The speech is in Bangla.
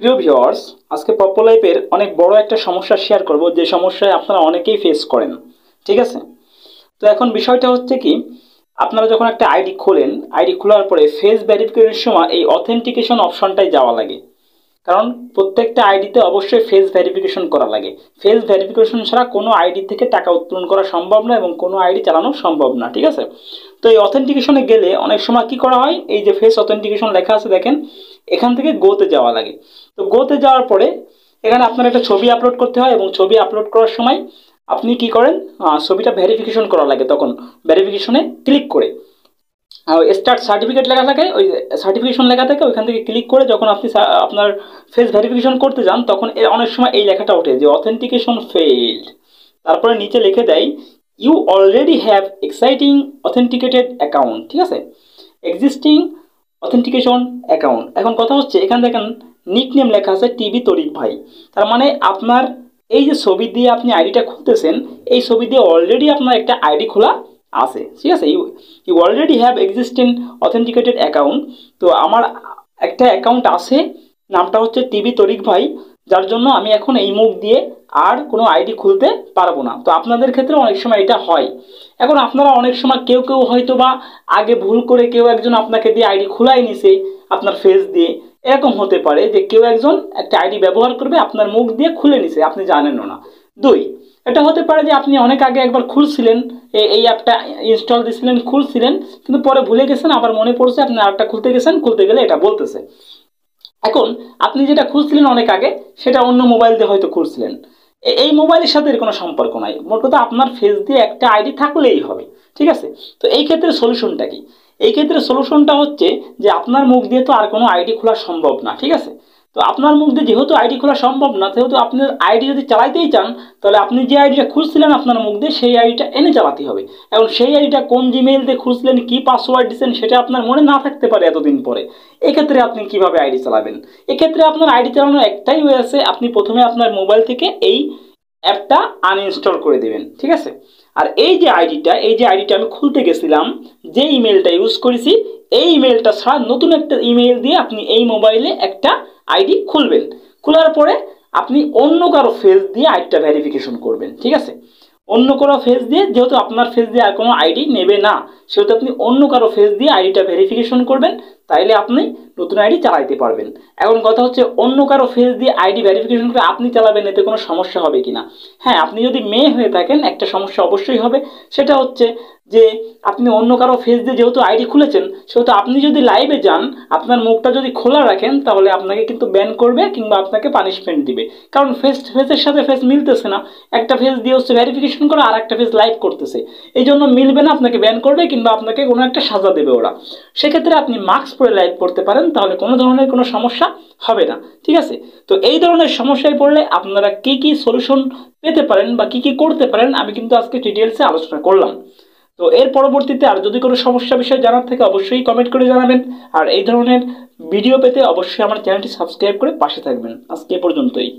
প্রিয় ভিউয়ার্স, আজকে পপ্পো লাইফের অনেক বড় একটা সমস্যা শেয়ার করব, যে সমস্যায় আপনারা অনেকেই ফেস করেন। ঠিক আছে? তো এখন বিষয়টা হচ্ছে কি, আপনারা যখন একটা আইডি খোলেন, আইডি খোলার পরে ফেস ভেরিফিকেশনের সময় এই অথেন্টিকেশন অপশনটাই যাওয়া লাগে। কারণ প্রত্যেকটা আইডিতে অবশ্যই ফেস ভেরিফিকেশন করা লাগে। ফেস ভেরিফিকেশন ছাড়া কোনো আইডি থেকে টাকা উত্তোলন করা সম্ভব না এবং কোনো আইডি চালানো সম্ভব না। ঠিক আছে? তো এই অথেন্টিকেশনে গেলে অনেক সময় কি করা হয়, এই যে ফেস অথেন্টিকেশন লেখা আছে দেখেন, এখান থেকে গোতে যাওয়া লাগে। তো গোতে যাওয়ার পরে এখানে আপনার একটা ছবি আপলোড করতে হয় এবং ছবি আপলোড করার সময় আপনি কি করেন, ছবিটা ভেরিফিকেশন করা লাগে। তখন ভেরিফিকেশনে ক্লিক করে স্টার্ট সার্টিফিকেট লেখা থাকে, ওই সার্টিফিকেশন লেখা থাকে, ওইখান থেকে ক্লিক করে যখন আপনি আপনার ফেস ভেরিফিকেশন করতে যান, তখন অনেক সময় এই লেখাটা ওঠে যে অথেন্টিকেশন ফেইল্ড। তারপরে নিচে লিখে দেয় you already have exciting authenticated account. ঠিক আছে? Existing authentication account. এখন কথা হচ্ছে, এখানে দেখেন নিক নেম লেখা আছে টিভি তরিক ভাই। তার মানে আপনার এই যে ছবি দিয়ে আপনি আইডিটা খুলতেছেন, এই ছবি দিয়ে অলরেডি আপনার একটা আইডি খোলা আছে। ঠিক আছে? You already have existing authenticated account. তো আমার একটা অ্যাকাউন্ট আছে, নামটা হচ্ছে টিভি তরিক ভাই, যার জন্য আমি এখন এই মুখ দিয়ে আর কোনো আইডি খুলতে পারবো না। তো আপনাদের ক্ষেত্রে অনেক সময় এটা হয়। এখন আপনারা অনেক সময় কেউ কেউ হয়তো বা আগে ভুল করে কেউ একজন আপনাকে দিয়ে আইডি খোলাই নিছে আপনার ফেস দিয়ে। এরকম হতে পারে যে কেউ একজন একটা আইডি ব্যবহার করবে, আপনার মুখ দিয়ে খুলে নিছে, আপনি জানেনও না। দুই, এটা হতে পারে যে আপনি অনেক আগে একবার খুলছিলেন, এই অ্যাপটা ইনস্টল দিয়েছিলেন, খুলছিলেন, কিন্তু পরে ভুলে গেছেন, আবার মনে পড়ছে আপনি আরেকটা খুলতে গেছেন, খুলতে গেলে এটা বলতেছে। এখন আপনি যেটা খুলছিলেন অনেক আগে, সেটা অন্য মোবাইল দিয়ে হয়তো খুলছিলেন। এই মোবাইলের সাথে এর কোনো সম্পর্ক নাই। মোট কথা আপনার ফেস দিয়ে একটা আইডি থাকলেই হবে। ঠিক আছে? তো এই ক্ষেত্রে সলিউশনটা কি? এই ক্ষেত্রে সলিউশনটা হচ্ছে যে আপনার মুখ দিয়ে তো আর কোনো আইডি খোলা সম্ভব না। ঠিক আছে? তো আপনার মুখ দিয়ে যেহেতু আইডি খোলা সম্ভব না, সেহেতু আপনার আইডি যদি চালাইতেই চান, তাহলে আপনি যে আইডিটা খুলছিলেন আপনার মুখ দিয়ে, সেই আইডিটা এনে চালাতে হবে। এখন সেই আইডিটা কোন জিমেইল দিয়ে খুলছিলেন, কি পাসওয়ার্ড দিচ্ছেন, সেটা আপনার মনে না থাকতে পারে এতদিন পরে। এক্ষেত্রে আপনি কিভাবে আইডি চালাবেন? এক্ষেত্রে আপনার আইডি চালানোর একটাই ওয়ে আছে, আপনি প্রথমে আপনার মোবাইল থেকে এই অ্যাপটা আনইনস্টল করে দেবেন। ঠিক আছে? আর এই যে আইডিটা আমি খুলতে গেছিলাম, যে ইমেলটা ইউজ করেছি, এই ইমেলটা ছাড়া নতুন একটা ইমেল দিয়ে আপনি এই মোবাইলে একটা আইডি খুলবেন। খোলার পরে আপনি অন্য কারো ফেস দিয়ে আইডিটা ভেরিফিকেশন করবেন। ঠিক আছে? অন্য কারো ফেস দিয়ে, যেহেতু আপনার ফেস দিয়ে আর কোনো আইডি নেবে না, সেহেতু আপনি অন্য কারো ফেস দিয়ে আইডিটা ভেরিফিকেশন করবেন, তাইলে আপনি নতুন আইডি চালাইতে পারবেন। এখন কথা হচ্ছে, অন্য কারো ফেস দিয়ে আইডি ভেরিফিকেশন করে আপনি চালাবেন, এতে কোনো সমস্যা হবে কিনা? হ্যাঁ, আপনি যদি মেয়ে হয়ে থাকেন একটা সমস্যা অবশ্যই হবে। সেটা হচ্ছে যে আপনি অন্য কারো ফেস দিয়ে যেহেতু আইডি খুলেছেন, সেহেতু আপনি যদি লাইভে যান, আপনার মুখটা যদি খোলা রাখেন, তাহলে আপনাকে কিন্তু ব্যান করবে কিংবা আপনাকে পানিশমেন্ট দিবে। কারণ ফেসের সাথে ফেস মিলতেছে না। একটা ফেস দিয়ে হচ্ছে ভেরিফিকেশন করা, আর একটা ফেস লাইভ করতেছে, এই জন্য মিলবে না, আপনাকে ব্যান করবে কিংবা আপনাকে কোনো একটা সাজা দেবে ওরা। সেক্ষেত্রে আপনি মাস্ক পরে লাইভ করতে পারেন, তাহলে কোনো ধরনের কোনো সমস্যা হবে না। ঠিক আছে? তো এই ধরনের সমস্যায় পড়লে আপনারা কি কি সলিউশন পেতে পারেন বা কি কি করতে পারেন, আমি কিন্তু আজকে ডিটেলসে আলোচনা করলাম। তো এর পরবর্তীতে আর যদি কোনো সমস্যা বিষয় জানার থাকে অবশ্যই কমেন্ট করে জানাবেন। আর এই ধরনের ভিডিও পেতে অবশ্যই আমার চ্যানেলটি সাবস্ক্রাইব করে পাশে থাকবেন। আজকে এ পর্যন্তই।